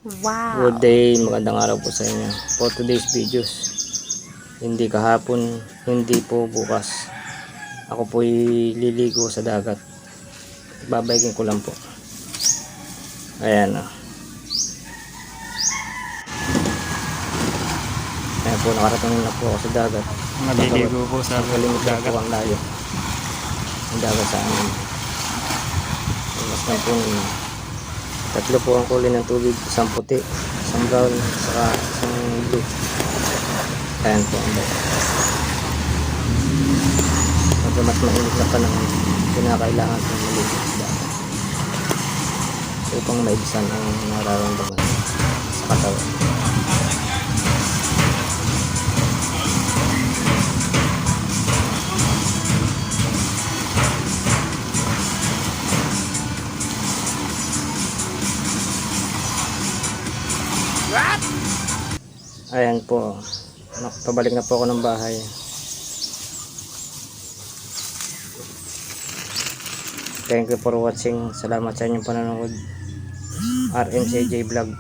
Wow! Good day, magandang araw po sa inyo. For today's videos, hindi kahapon, hindi po bukas. Ako po'y liligo sa dagat. Babaykin ko lang po. Ayan o. Ayan po, nakarating na po ako sa dagat. Naliligo po sa Kilometer po dagat. ang layo. Ang dagat sa amin. Mas na po, tatlo po ang kulay ng tubig. Isang puti, isang brown, saka isang blue. Ayan po ang dagat. Medyo mas mainit na panahon, kinakailangan ng maliit sa dagat upang maibsan ang nararamdaman sa katawan. Ayan po, pabalik na po ako ng bahay. Thank you for watching. Salamat sa inyong panonood. RMCJ Vlog.